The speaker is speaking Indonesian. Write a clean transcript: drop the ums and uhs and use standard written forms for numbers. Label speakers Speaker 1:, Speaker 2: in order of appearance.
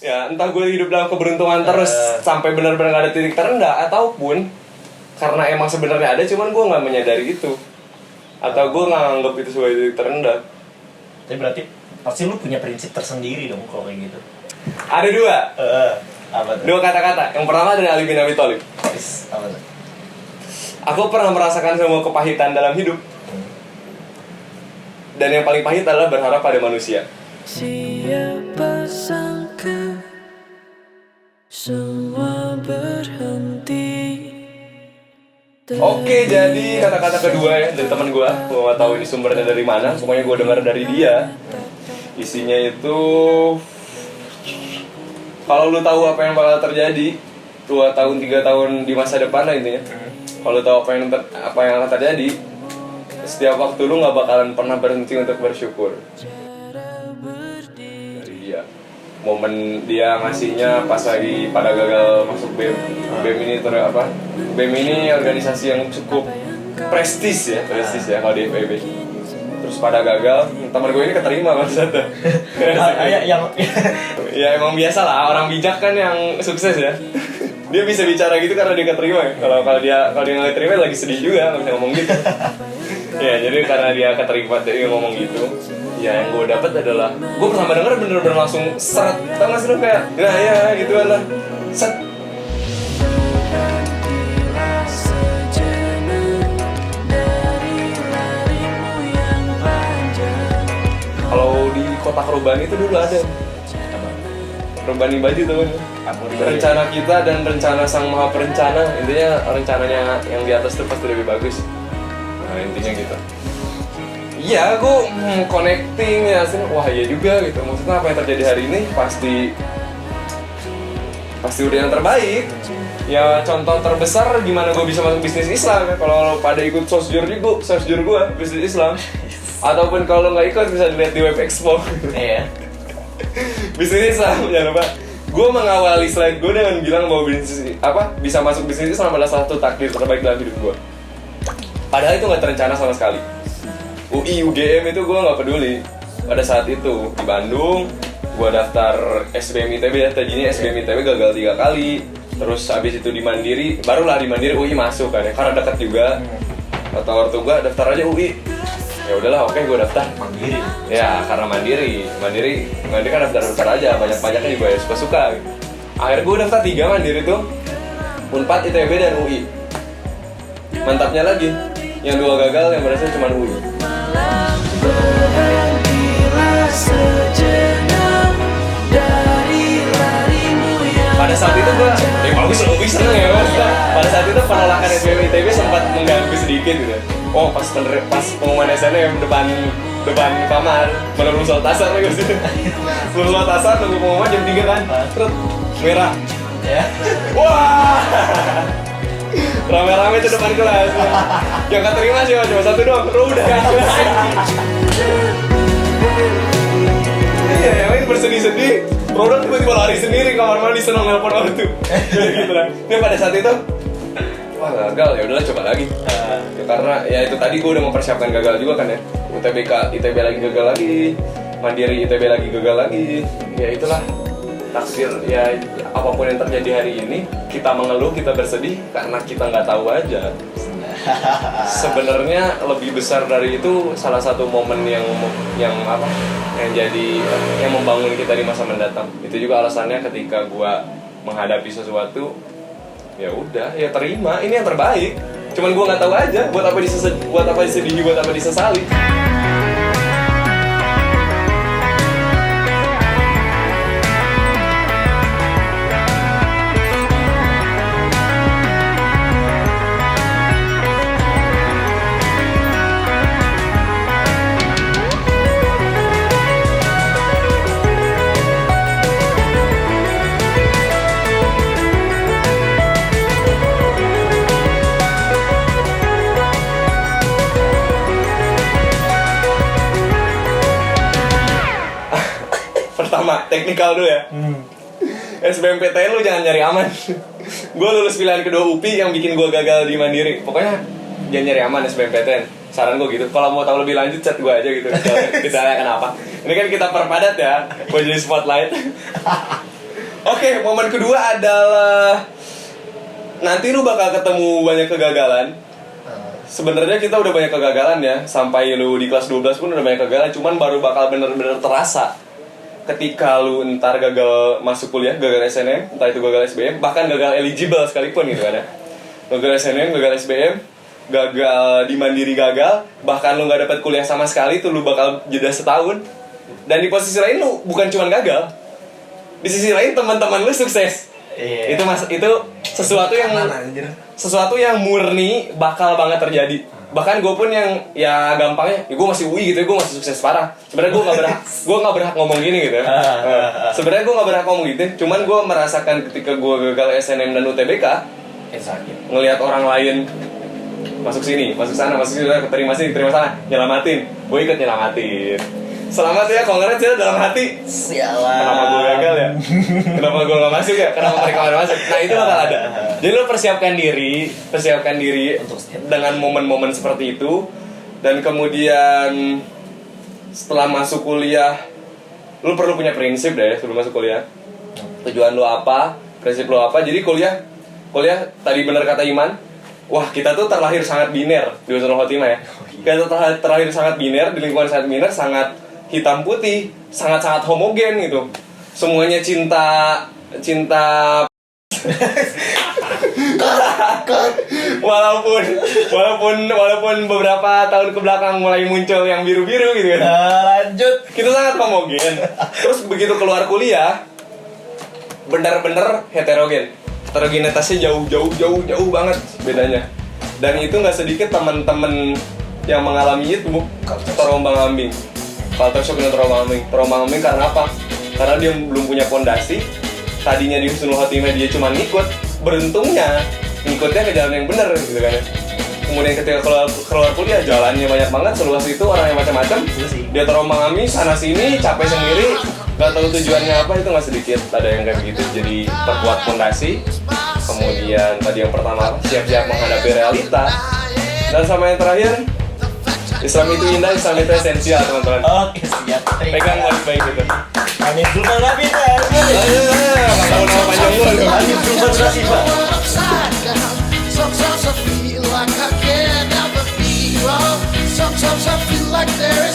Speaker 1: Ya entah gue hidup dalam keberuntungan terus sampai benar-benar gak ada titik terendah, ataupun karena emang sebenarnya ada cuman gue nggak menyadari itu, atau gue nggak anggap itu sebagai titik terendah.
Speaker 2: Tapi berarti pasti lu punya prinsip tersendiri dong kalau kayak gitu.
Speaker 1: Ada dua.
Speaker 2: Apa tuh?
Speaker 1: Dua kata-kata. Yang pertama dari Ali bin Abi Thalib.
Speaker 2: Apa tuh?
Speaker 1: Aku pernah merasakan semua kepahitan dalam hidup. Dan yang paling pahit adalah berharap pada manusia.
Speaker 3: Siapa sangka semua berhenti.
Speaker 1: Oke, jadi kata-kata kedua ya dari teman gue gak tahu ini sumbernya dari mana. Pokoknya gue dengar dari dia. Isinya itu, kalau lu tahu apa yang bakal terjadi 2 tahun, 3 tahun di masa depan lah intinya. Kalau lu tahu apa yang akan terjadi, setiap waktu lu gak bakalan pernah berhenti untuk bersyukur. Dari dia, momen dia ngasihnya pas lagi pada gagal masuk BEM. BEM ini BEM ini organisasi yang cukup prestis ya kalau di FEB. Terus pada gagal, teman gue ini keterima maksudnya. Ya emang biasa lah, orang bijak kan yang sukses ya. Dia bisa bicara gitu karena dia keterima ya. Kalau dia nggak keterima lagi sedih juga, nggak bisa ngomong gitu. Ya jadi karena dia keterima dia ngomong gitu. Ya yang gue dapat adalah, gue pertama denger bener-bener langsung seret, tau gak sih lo kayak, nah ya gitu lah, set. Kalau di kotak Robani itu dulu ada Robani baju tuh kan. Rencana kita dan rencana sang maha perencana. Intinya rencananya yang di atas tuh pasti lebih bagus. Nah intinya gitu. Iya, gue connecting ya, wah iya juga gitu. Maksudnya apa yang terjadi hari ini pasti udah yang terbaik. Ya contoh terbesar gimana gue bisa masuk bisnis Islam ya. Kalau pada ikut sosjur gue bisnis Islam. Ataupun kalau nggak ikut bisa dilihat di Web Expo.
Speaker 2: Iya.
Speaker 1: Bisnis Islam jangan lupa. Gue mengawali slide gue dengan bilang bahwa bisa masuk bisnis Islam adalah satu takdir terbaik dalam hidup gue. Padahal itu nggak terencana sama sekali. UI, UGM itu gue nggak peduli. Pada saat itu di Bandung, gue daftar SBM ITB. Tadinya SBM ITB gagal 3 kali. Terus habis itu di Mandiri, barulah di Mandiri UI masuk kan ya, karena dekat juga. Kata ortu gue daftar aja UI. Ya udahlah, oke gue daftar
Speaker 2: Mandiri.
Speaker 1: ya karena mandiri kan daftar aja, banyak pajaknya juga ya suka gitu. Akhirnya gue daftar 3 mandiri tuh, Unpad, ITB dan UI. Mantapnya lagi yang 2 gagal, yang berhasil cuma UI. Pada saat itu gue bagus seneng ya mas. Pada saat itu penolakan SBM ITB sempat mengganggu sedikit gitu. Oh pas pengumuman SNM depan kamar, belum sholat asar lagi sih. Belum sholat asar, tunggu pengumuman jam 3 kan. Terus merah.
Speaker 2: Ya.
Speaker 1: Wah. Rame-rame itu depan kelas. Yang gak terima sih cuma 1 doang. Terus udah kan. Iya, yang ini bersedih-sedih. Produk tiba-tiba lari sendiri kamar mandi, senang nelpon orang tuh. Gitu lah. Ini pada saat itu, wah gagal, ya udahlah coba lagi. Ya, karena ya itu tadi gue udah mempersiapkan gagal juga kan ya. ITB lagi gagal lagi, Mandiri ITB lagi gagal lagi. Ya itulah takdir ya, apapun yang terjadi hari ini, kita mengeluh, kita bersedih karena kita nggak tahu aja. Sebenarnya lebih besar dari itu, salah satu momen yang membangun kita di masa mendatang. Itu juga alasannya ketika gua menghadapi sesuatu, ya udah, ya terima, ini yang terbaik. Cuman gua nggak tahu aja buat apa disedih, buat apa disesali. Pertama, teknikal dulu ya. SBMPTN lu jangan nyari aman. Gue lulus pilihan kedua UPI yang bikin gue gagal di Mandiri. Pokoknya jangan nyari aman SBMPTN. Saran gue gitu. Kalau mau tahu lebih lanjut chat gue aja gitu. Kita kenapa? Ini kan kita perpadat ya, buat jadi spotlight. Oke, momen kedua adalah nanti lu bakal ketemu banyak kegagalan. Sebenarnya kita udah banyak kegagalan ya. Sampai lu di kelas 12 pun udah banyak kegagalan. Cuman baru bakal bener-bener terasa ketika lu entar gagal masuk kuliah, gagal SNM, entah itu gagal SBM, bahkan gagal eligible sekalipun gitu kan ya. Gagal SNM, gagal SBM, gagal di Mandiri gagal, bahkan lu gak dapat kuliah sama sekali tuh lu bakal jeda setahun. Dan di posisi lain lu bukan cuma gagal, di sisi lain teman-teman lu sukses.
Speaker 2: Iya.
Speaker 1: Itu sesuatu yang murni bakal banget terjadi. Bahkan gue pun yang ya gampangnya, ya gue masih UI gitu ya, gue masih sukses parah. Sebenarnya gue nggak berhak ngomong gini gitu ya. Sebenarnya gue nggak berhak ngomong gitu. Cuman gue merasakan ketika gue gagal SNM dan UTBK, ngelihat orang lain masuk sini, masuk sana, masuk sini, keterima sini, keterima sana, nyelamatin, gue ikut nyelamatin. Selamat ya, kongres ya dalam hati.
Speaker 2: Sialan.
Speaker 1: Kenapa gue gagal ya? Kenapa gue gak masuk ya? Kenapa mereka gak masuk? Nah itu bakal ada. Jadi lo persiapkan diri
Speaker 2: untuk setiap
Speaker 1: dengan momen-momen seperti itu. Dan kemudian setelah masuk kuliah, lo perlu punya prinsip deh sebelum masuk kuliah. Tujuan lo apa? Prinsip lo apa? Jadi kuliah tadi benar kata Iman. Wah, kita tuh terlahir sangat biner di Husnul Khotimah ya. Kita terlahir sangat biner, di lingkungan sangat biner, sangat hitam putih, sangat-sangat homogen gitu. Semuanya cinta walaupun beberapa tahun ke belakang mulai muncul yang biru-biru gitu kan.
Speaker 2: Lanjut.
Speaker 1: Kita sangat homogen. Terus begitu keluar kuliah benar-benar heterogen. Heterogenitasnya jauh banget bedanya. Dan itu nggak sedikit teman-teman yang mengalami itu terombang-ambing. Culture shock dan terombang-ambing karena apa? Karena dia belum punya fondasi. Tadinya di Husnul Khotimah dia cuma ngikut. Beruntungnya ngikutnya ke jalan yang benar gitu kan ya. Kemudian ketika keluar kuliah jalannya banyak banget, seluas itu orang yang macam-macam. Dia terombang-ambing sana sini, capek sendiri, nggak tahu tujuannya apa. Itu nggak sedikit ada yang kayak begitu. Jadi perkuat fondasi. Kemudian tadi yang pertama siap-siap menghadapi realita. Dan sama yang terakhir, Islam itu indah, Islam itu esensial teman-teman.
Speaker 2: Oke, siap.
Speaker 1: Pegang baik-baik gitu.
Speaker 2: Amin dulu nggak bisa.
Speaker 1: Nggak tahu nama panjang gue.
Speaker 2: Amin dulu sudah tiba.
Speaker 4: Sometimes I feel like I can't ever be wrong. Sometimes I feel like there is